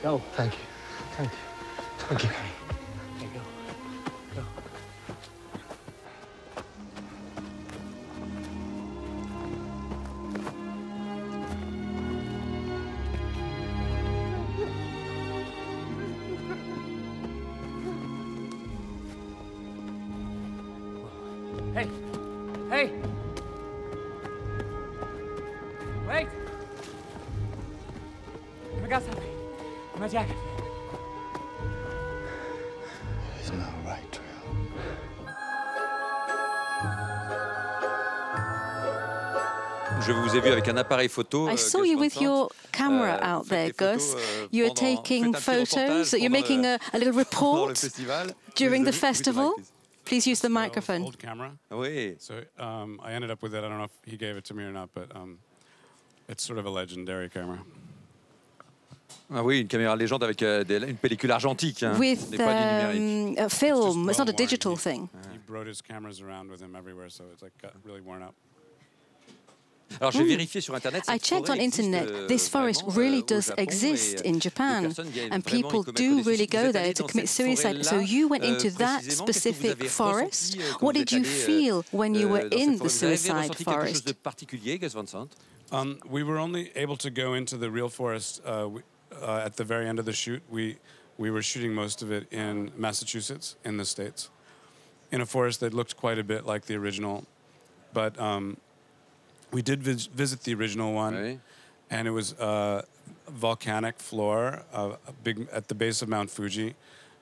Go. Thank you. Thank you. Thank you. Okay, go. Go. Hey! Hey! Wait! I got something. My jacket. It's no right trail. Je vous ai vu avec un appareil photo. I saw Gus you Van with Sant. your camera out Vous there, faites des photos, Gus. You're faites taking un petit photos, reportage you're making a little pendant le report festival. during the Would you festival. like this? Please use the Well, microphone. old camera. Oui. So I ended up with it. I don't know if he gave it to me or not, but it's sort of a legendary camera. Ah oui, une caméra légende avec une pellicule argentique. Hein. With Ce n'est pas du numérique. a film, it's not a well-worn. digital thing. He brought his cameras around with him everywhere, so it's like got really worn up. Alors j'ai vérifié sur internet. I cette checked on forêt existe, internet. This forest vraiment, really au does Japon, exist et in les Japan, personnes viennent and vraiment y people commettre do des really suicides. go Vous êtes there allé to dans commit cette suicide. forêt-là, So you went into that précisément. Qu'est-ce que vous specific avez forest. ressenti, quand What vous did you êtes allé, feel when you were dans in cette the forêt? Vous avez suicide ressenti quelque chose forest? de particulier, Gus Van Sant? We were only able to go into the real forest at the very end of the shoot. We were shooting most of it in Massachusetts, in the States, in a forest that looked quite a bit like the original. But we did visit the original one, Oui. and it was volcanic floor, big at the base of Mount Fuji,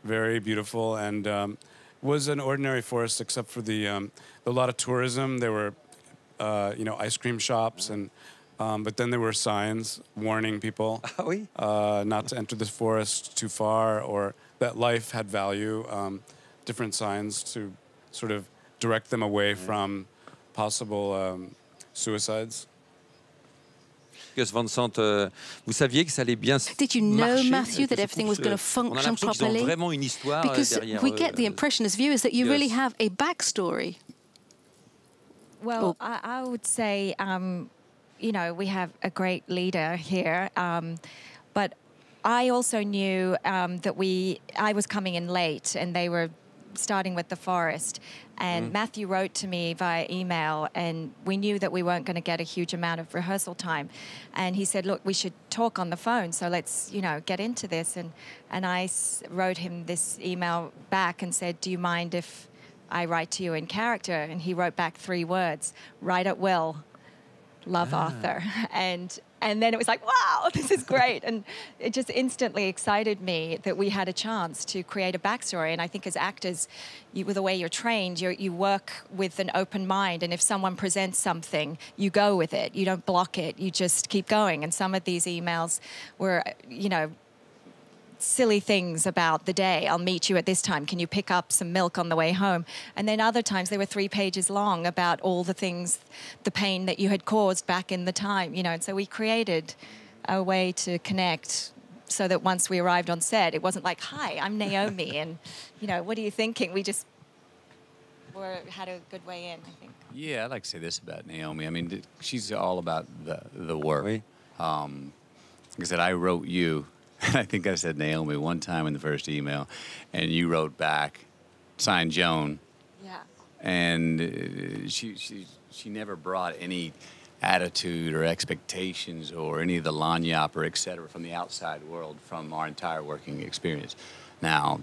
very beautiful, and was an ordinary forest except for a lot of tourism. There were ice cream shops, and but then there were signs warning people Ah oui. not to enter this forest too far, or that life had value. Different signs to sort of direct them away from possible suicides. Gus Van Sant, vous saviez que ça allait bien se Did you know, marcher, Matthew, that que ce everything was couple going to se- On a function l'impression qu'ils ont properly? vraiment une histoire Because derrière we eux. get the impression as viewers that you Gus. really have a backstory. Well, I would say, we have a great leader here, but I also knew that I was coming in late, and they were starting with the forest. And Matthew wrote to me via email, and we knew that we weren't going to get a huge amount of rehearsal time. And he said, look, we should talk on the phone, so let's, get into this. And I wrote him this email back and said, do you mind if I write to you in character? And he wrote back 3 words: write at will, love Arthur. And then it was like, wow, this is great. And it just instantly excited me that we had a chance to create a backstory. And I think as actors, with the way you're trained, you work with an open mind. And if someone presents something, you go with it. You don't block it. You just keep going. And some of these emails were, silly things about the day. I'll meet you at this time. Can you pick up some milk on the way home? And then other times they were 3 pages long about all the things, the pain that you had caused back in the time, And so we created a way to connect so that once we arrived on set, it wasn't like, hi, I'm Naomi, and, what are you thinking? We just had a good way in, I think. Yeah, I'd like to say this about Naomi. I mean, she's all about the work. Oui. Like I said, I wrote you. I think I said Naomi one time in the first email, and you wrote back, signed Joan. Yeah. And she never brought any attitude or expectations or any of the lagniappe or et cetera from the outside world from our entire working experience. Now,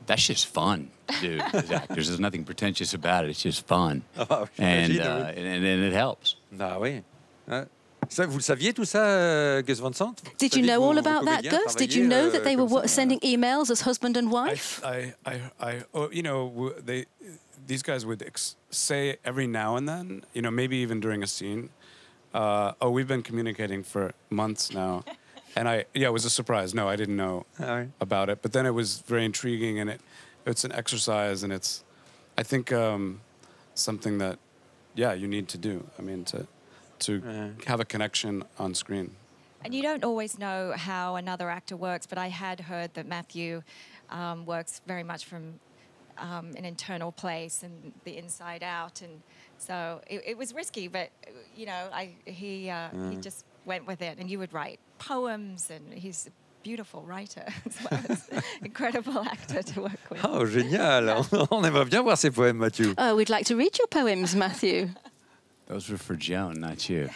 that's just fun to do as actors. There's nothing pretentious about it. It's just fun. Oh, and j'imagine, oui. and it helps. Ah oui. Ah. Ça, vous le saviez tout ça, Gus Van Sant? Did you know all about that, Gus? Did you know that they were sending emails as husband and wife? These guys would say every now and then, maybe even during a scene, we've been communicating for months now. And it was a surprise. No, I didn't know about it. But then it was very intriguing, and it's an exercise, and it's, I think, something that, you need to do. I mean, to have a connection on screen. And you don't always know how another actor works, but I had heard that Matthew works very much from an internal place and the inside out, and so it was risky, but he just went with it. And you would write poems, and he's beautiful writer as well as incredible actor to work with. Oh, génial. On aimerait bien voir ces poèmes, Matthew. Oh, we'd like to read your poems, Matthew. Those were for Joan, not you.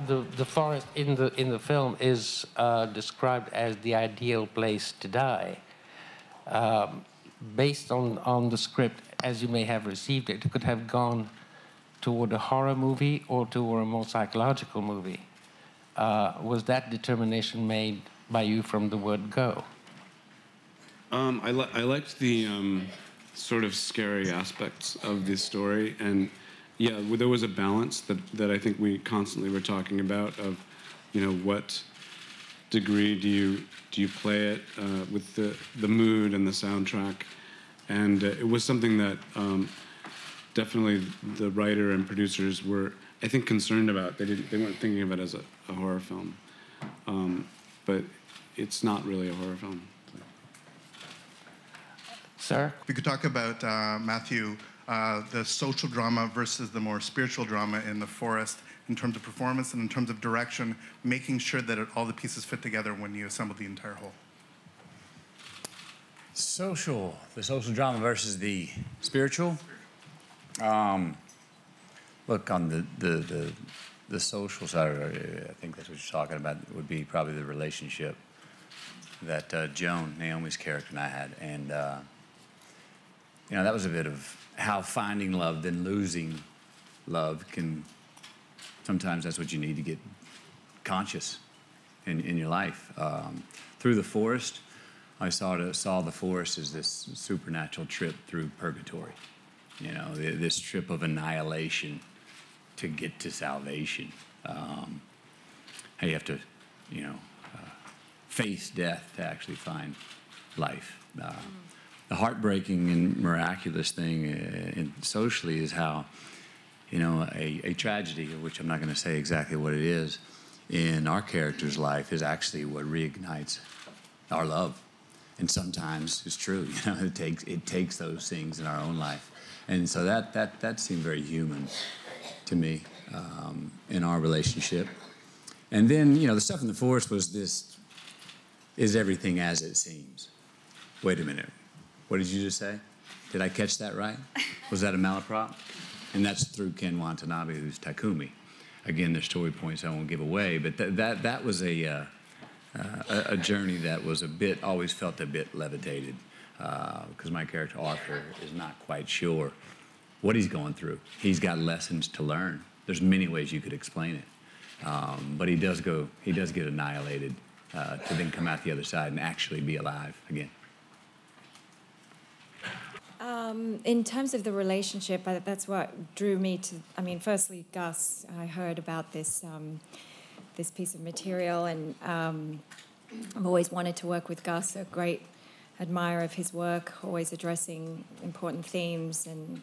The forest in the film is described as the ideal place to die. Based on the script, as you may have received it, it could have gone toward a horror movie or toward a more psychological movie. Was that determination made by you from the word go? I liked the sort of scary aspects of this story, and yeah, there was a balance that I think we constantly were talking about of, you know, what degree do you play it with the mood and the soundtrack, and it was something that definitely the writer and producers were, I think, concerned about. They weren't thinking of it as a horror film, but it's not really a horror film. Sir? We could talk about, Matthew, the social drama versus the more spiritual drama in The Forest in terms of performance and in terms of direction, making sure that all the pieces fit together when you assemble the entire whole. The social drama versus the spiritual. Look, on the social side, I think that's what you're talking about, would be probably the relationship that Joan, Naomi's character, and I had. And, you know, that was a bit of how finding love, then losing love can, sometimes that's what you need to get conscious in your life. Through the forest, I saw the forest as this supernatural trip through purgatory. You know, this trip of annihilation to get to salvation. How you have to, you know, face death to actually find life. The heartbreaking and miraculous thing socially is how, you know, a tragedy, of which I'm not going to say exactly what it is, in our character's life is actually what reignites our love. And sometimes it's true, you know, it takes those things in our own life. And so that seemed very human to me in our relationship. And then, you know, the stuff in the forest was this, is everything as it seems. Wait a minute. What did you just say? Did I catch that right? Was that a malaprop? And that's through Ken Watanabe, who's Takumi. Again, there's story points I won't give away, but that was a journey that was always felt a bit levitated, because my character Arthur is not quite sure what he's going through. He's got lessons to learn. There's many ways you could explain it, but he does get annihilated to then come out the other side and actually be alive again. In terms of the relationship, that's what drew me to. I mean, firstly, Gus. I heard about this this piece of material, and I've always wanted to work with Gus. A great admirer of his work, always addressing important themes and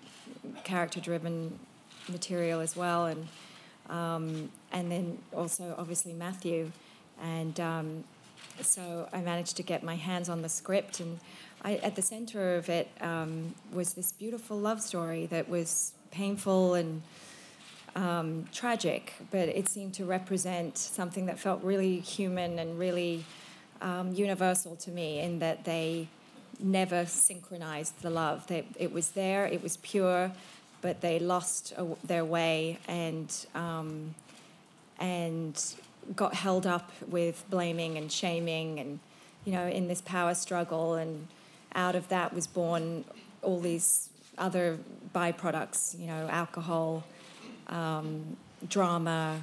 character-driven material as well, and then also obviously Matthew, and so I managed to get my hands on the script, and at the center of it was this beautiful love story that was painful and tragic, but it seemed to represent something that felt really human and really universal to me, in that they never synchronized the love. It was there, it was pure, but they lost their way and got held up with blaming and shaming, and, you know, in this power struggle, and out of that was born all these other byproducts, you know, alcohol, drama,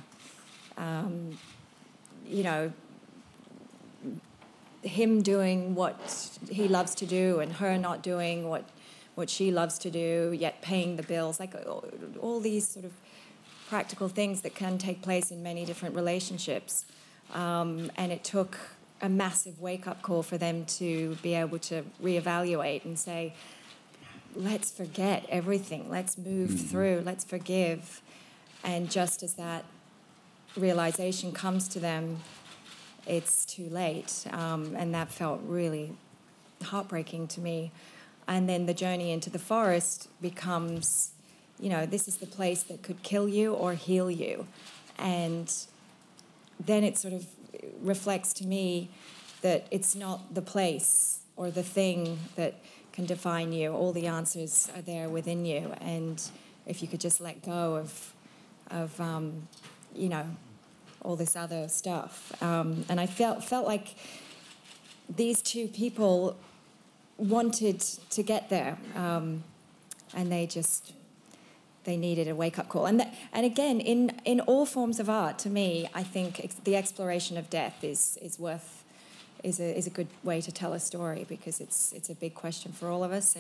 you know, him doing what he loves to do and her not doing what she loves to do, yet paying the bills, like all these sort of practical things that can take place in many different relationships. And it took a massive wake-up call for them to be able to reevaluate and say, let's forget everything, let's move through, let's forgive. And just as that realization comes to them, it's too late. And that felt really heartbreaking to me. And then the journey into the forest becomes, you know, this is the place that could kill you or heal you. And then it sort of reflects to me that it's not the place or the thing that can define you. All the answers are there within you. And if you could just let go of you know, all this other stuff. And I felt like these two people wanted to get there, and they needed a wake-up call. And again, in all forms of art, to me, I think the exploration of death is a good way to tell a story, because it's a big question for all of us,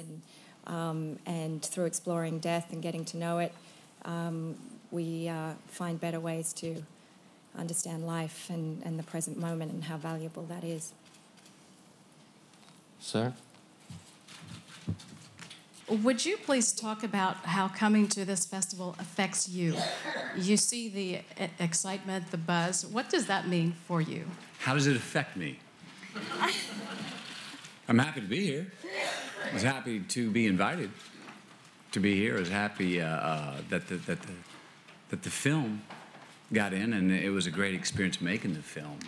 and through exploring death and getting to know it, we find better ways to understand life and the present moment and how valuable that is. Sir? Would you please talk about how coming to this festival affects you? You see the excitement, the buzz. What does that mean for you? How does it affect me? I'm happy to be here. I was happy to be invited to be here. I was happy that the film got in, and it was a great experience making the film.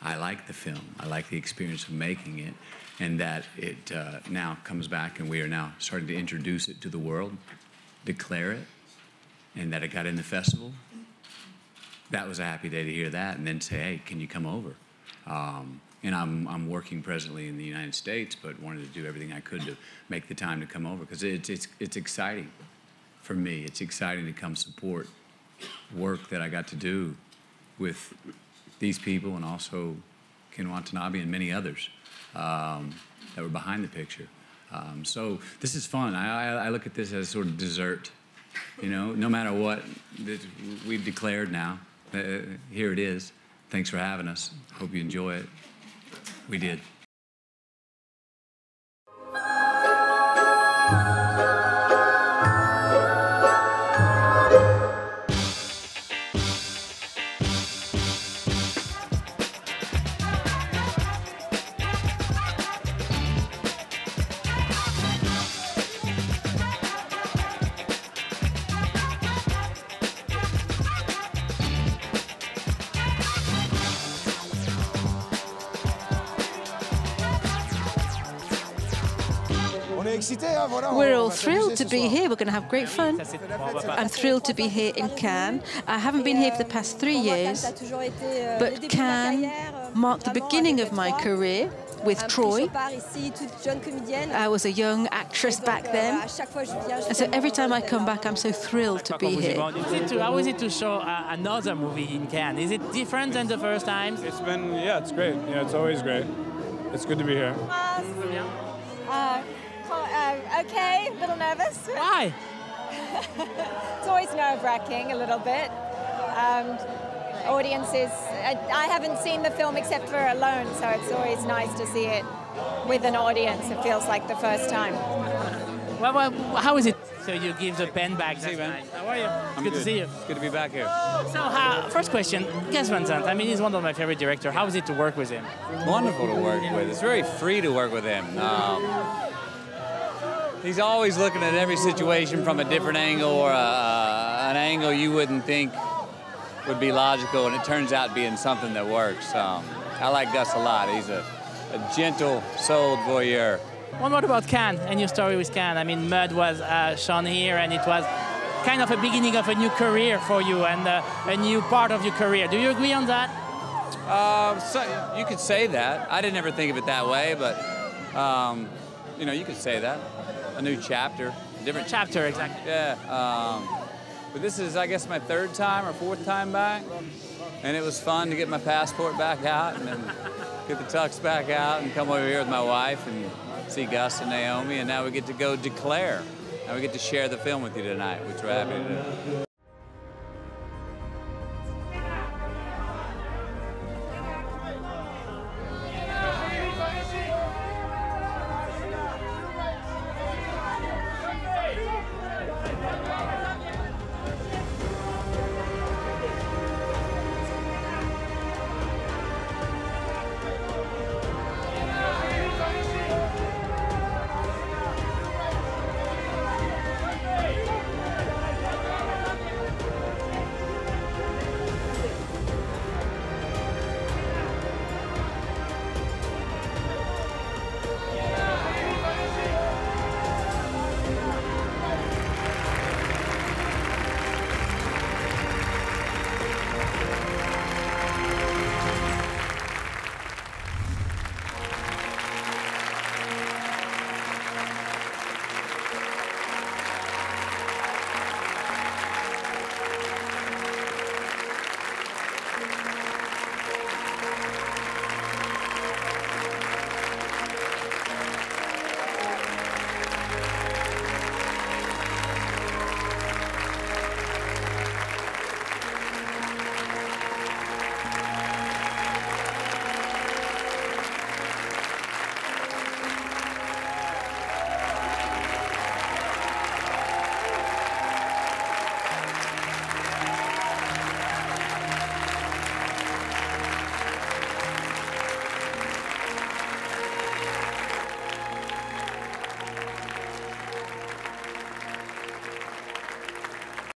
I like the film. I like the experience of making it, and that it now comes back, and we are now starting to introduce it to the world, declare it, and that it got in the festival. That was a happy day to hear that, and then say, hey, can you come over? And I'm working presently in the United States, but wanted to do everything I could to make the time to come over, because it's exciting for me. It's exciting to come support work that I got to do with these people, and also Ken Watanabe and many others that were behind the picture. So this is fun. I look at this as sort of dessert. You know, no matter what we've declared now, here it is. Thanks for having us. Hope you enjoy it. We did. We're all thrilled to be here. We're going to have great fun. I'm thrilled to be here in Cannes. I haven't been here for the past 3 years, but Cannes marked the beginning of my career with Troy. I was a young actress back then. And so every time I come back, I'm so thrilled to be here. How is it to show another movie in Cannes? Is it different than the first time? It's been, yeah, it's great. Yeah, it's always great. It's good to be here. Okay, a little nervous. Why? It's always nerve-wracking a little bit. Audiences, I haven't seen the film except for alone, so it's always nice to see it with an audience. It feels like the first time. Well, how is it? So you give the pen back. Hey, man. How are you? I'm good to see you. It's good to be back here. So, first question, Gus Van Sant. I mean, he's one of my favorite directors. How is it to work with him? Wonderful to work with. It's very free to work with him. He's always looking at every situation from a different angle, or an angle you wouldn't think would be logical, and it turns out being something that works. I like Gus a lot. He's a gentle-souled voyeur. One word about Cannes and your story with Cannes. I mean, Mud was shown here, and it was kind of a beginning of a new career for you and a new part of your career. Do you agree on that? So you could say that. I didn't ever think of it that way, but you know, you could say that. A new chapter, a different chapter, exactly. Yeah. But this is, I guess, my third time or fourth time back, and it was fun to get my passport back out and then get the tux back out and come over here with my wife and see Gus and Naomi, and now we get to go declare. Now we get to share the film with you tonight, which we're happy to do.